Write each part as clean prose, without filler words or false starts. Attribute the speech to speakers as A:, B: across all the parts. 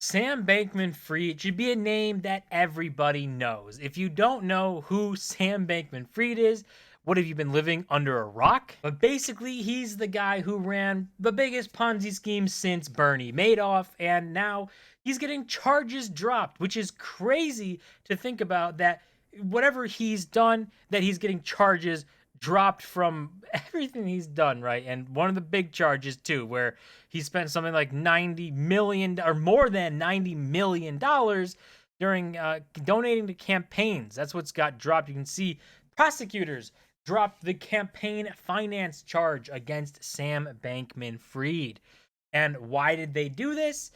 A: Sam Bankman-Fried should be a name that everybody knows. If you don't know who Sam Bankman-Fried is, what have you been living under a rock? But basically, he's the guy who ran the biggest Ponzi scheme since Bernie Madoff, and now he's getting charges dropped, which is crazy to think about that whatever he's done, that he's getting charges dropped from everything he's done, right? And one of the big charges too, where he spent something like 90 million or more than 90 million dollars during donating to campaigns. That's what's got dropped. You can see prosecutors dropped the campaign finance charge against Sam Bankman-Fried. And why did they do this?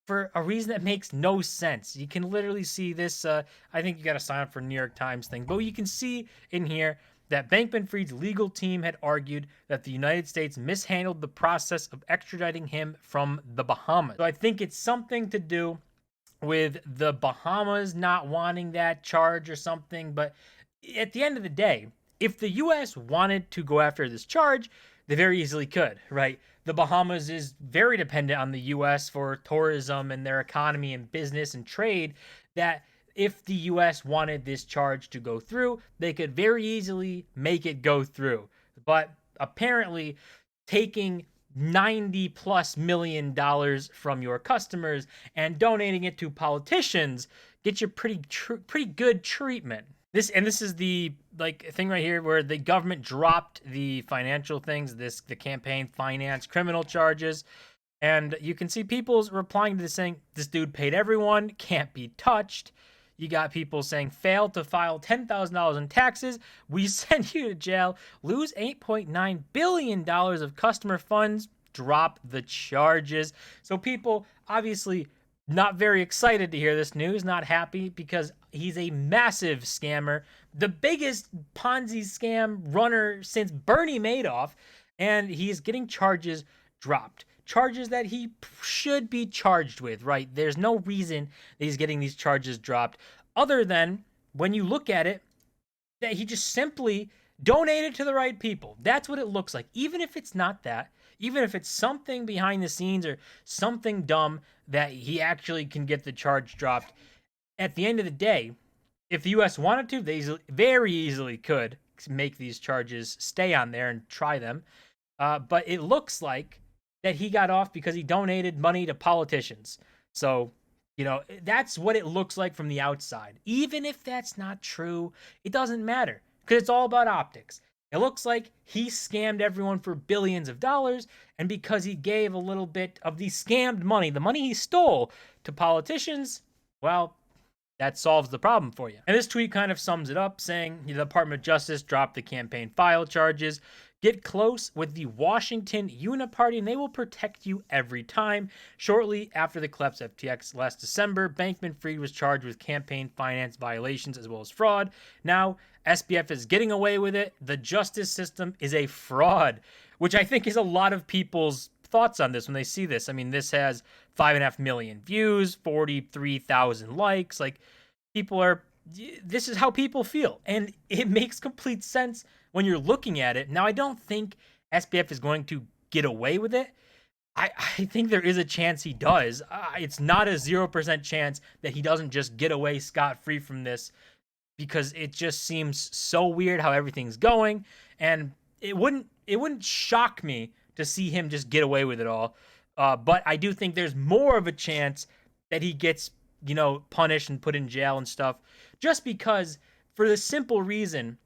A: For a reason that makes no sense. You can literally see this. I think you got to sign up for New York Times thing, but you can see in here that Bankman-Fried's legal team had argued that the United States mishandled the process of extraditing him from the Bahamas. So I think it's something to do with the Bahamas not wanting that charge or something. But at the end of the day, if the U.S. wanted to go after this charge, they very easily could, right? The Bahamas is very dependent on the U.S. for tourism and their economy and business and trade, that if the U.S. wanted this charge to go through, they could very easily make it go through. But apparently, taking 90 plus million dollars from your customers and donating it to politicians gets you pretty good treatment. This is the thing right here where the government dropped the financial things, the campaign finance criminal charges. And you can see people's replying to this saying, this dude paid everyone, can't be touched. You got people saying, failed to file $10,000 in taxes, we send you to jail, lose $8.9 billion of customer funds, drop the charges. So people obviously not very excited to hear this news, not happy, because he's a massive scammer, the biggest Ponzi scam runner since Bernie Madoff, and he's getting charges dropped. Charges that he should be charged with, right? There's no reason that he's getting these charges dropped other than, when you look at it, that he just simply donated to the right people. That's what it looks like. Even if it's not that, even if it's something behind the scenes or something dumb that he actually can get the charge dropped, at the end of the day, if the U.S. wanted to, they very easily could make these charges stay on there and try them. But it looks like that he got off because he donated money to politicians. So, that's what it looks like from the outside. Even if that's not true, it doesn't matter because it's all about optics. It looks like he scammed everyone for billions of dollars, and because he gave a little bit of the scammed money, the money he stole, to politicians, well, that solves the problem for you. And this tweet kind of sums it up, saying the Department of Justice dropped the campaign file charges. Get close with the Washington Uniparty and they will protect you every time. Shortly after the collapse of FTX last December, Bankman-Fried was charged with campaign finance violations as well as fraud. Now, SBF is getting away with it. The justice system is a fraud, which I think is a lot of people's thoughts on this when they see this. I mean, this has 5.5 million views, 43,000 likes. This is how people feel. And it makes complete sense when you're looking at it. Now, I don't think SBF is going to get away with it. I think there is a chance he does. It's not a 0% chance that he doesn't just get away scot-free from this, because it just seems so weird how everything's going. And it wouldn't shock me to see him just get away with it all. But I do think there's more of a chance that he gets, punished and put in jail and stuff, just because, for the simple reason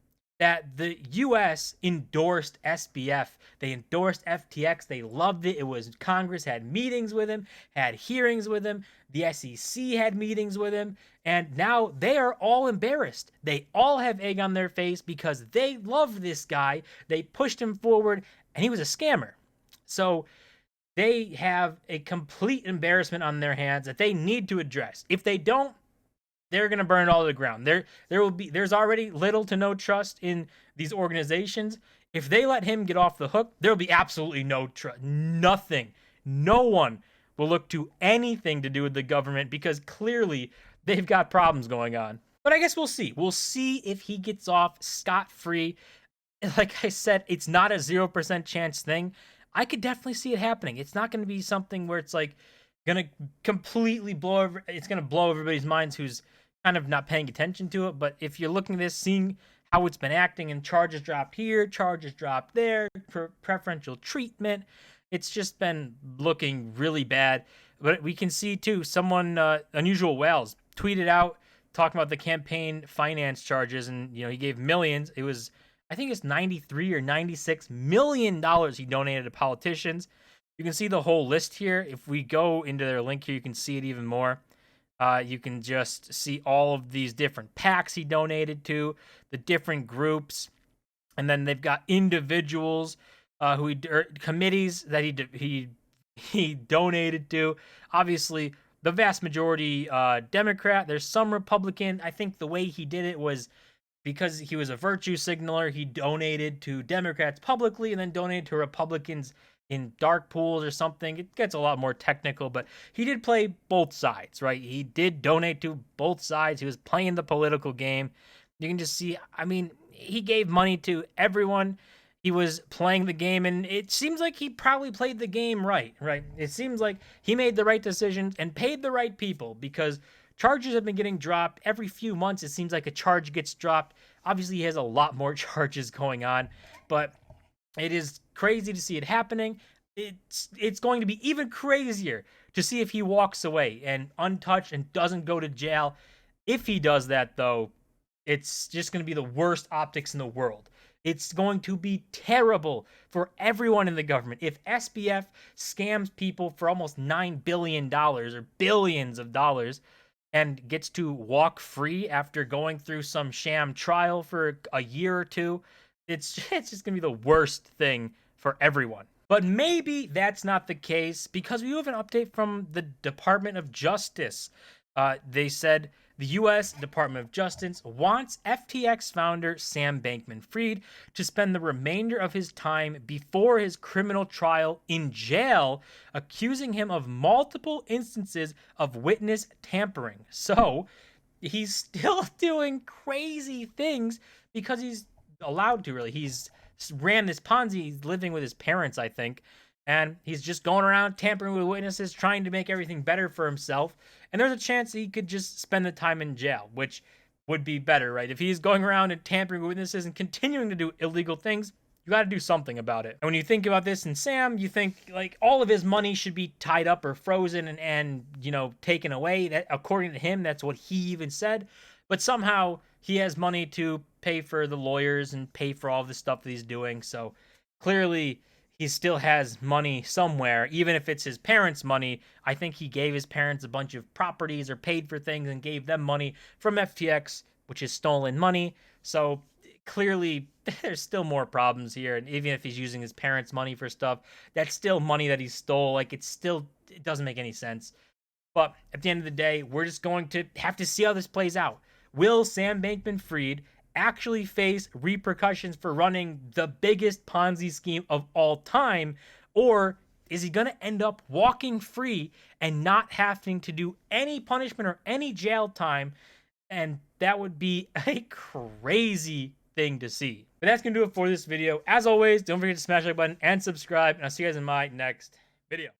A: that the U.S. endorsed SBF. They endorsed FTX. They loved it. It was Congress had meetings with him, had hearings with him. The SEC had meetings with him. And now they are all embarrassed. They all have egg on their face because they loved this guy. They pushed him forward, and he was a scammer. So they have a complete embarrassment on their hands that they need to address. If they don't, they're going to burn it all to the ground. There's already little to no trust in these organizations. If they let him get off the hook, there'll be absolutely no trust. Nothing. No one will look to anything to do with the government because clearly they've got problems going on. But I guess we'll see. We'll see if he gets off scot-free. Like I said, it's not a 0% chance thing. I could definitely see it happening. It's not going to be something where it's like, gonna completely blow over. It's gonna blow everybody's minds who's kind of not paying attention to it. But if you're looking at this, seeing how it's been acting, and charges dropped here, charges dropped there, preferential treatment, it's just been looking really bad. But we can see too, someone Unusual Whales tweeted out talking about the campaign finance charges, and he gave millions. It was, I think it's 93 or 96 million dollars he donated to politicians. You can see the whole list here. If we go into their link here, you can see it even more. You can just see all of these different PACs he donated to, the different groups, and then they've got individuals committees that he donated to. Obviously, the vast majority Democrat. There's some Republican. I think the way he did it was because he was a virtue signaler. He donated to Democrats publicly and then donated to Republicans in dark pools or something. It gets a lot more technical, but he did play both sides, right? He did donate to both sides. He was playing the political game. You can just see, I mean, he gave money to everyone. He was playing the game, and it seems like he probably played the game right? It seems like he made the right decisions and paid the right people, because charges have been getting dropped every few months. It seems like a charge gets dropped. Obviously, he has a lot more charges going on, but it is crazy to see it happening. It's going to be even crazier to see if he walks away and untouched and doesn't go to jail. If he does that, though, it's just going to be the worst optics in the world. It's going to be terrible for everyone in the government. If SBF scams people for almost $9 billion or billions of dollars and gets to walk free after going through some sham trial for a year or two, it's just going to be the worst thing for everyone. But maybe that's not the case, because we have an update from the Department of Justice. They said the U.S. Department of Justice wants FTX founder Sam Bankman-Fried to spend the remainder of his time before his criminal trial in jail, accusing him of multiple instances of witness tampering. So he's still doing crazy things because he's allowed to, really. He's ran this Ponzi. He's living with his parents, I think, and he's just going around tampering with witnesses, trying to make everything better for himself. And there's a chance he could just spend the time in jail, which would be better, right? If he's going around and tampering with witnesses and continuing to do illegal things, you got to do something about it. And when you think about this in Sam, you think like all of his money should be tied up or frozen and taken away. That, according to him, that's what he even said. But somehow he has money to pay for the lawyers and pay for all the stuff that he's doing. So clearly he still has money somewhere, even if it's his parents' money. I think he gave his parents a bunch of properties or paid for things and gave them money from FTX, which is stolen money. So clearly there's still more problems here. And even if he's using his parents' money for stuff, that's still money that he stole. Like, it doesn't make any sense. But at the end of the day, we're just going to have to see how this plays out. Will Sam Bankman-Fried actually face repercussions for running the biggest Ponzi scheme of all time? Or is he going to end up walking free and not having to do any punishment or any jail time? And that would be a crazy thing to see. But that's going to do it for this video. As always, don't forget to smash the like button and subscribe, and I'll see you guys in my next video.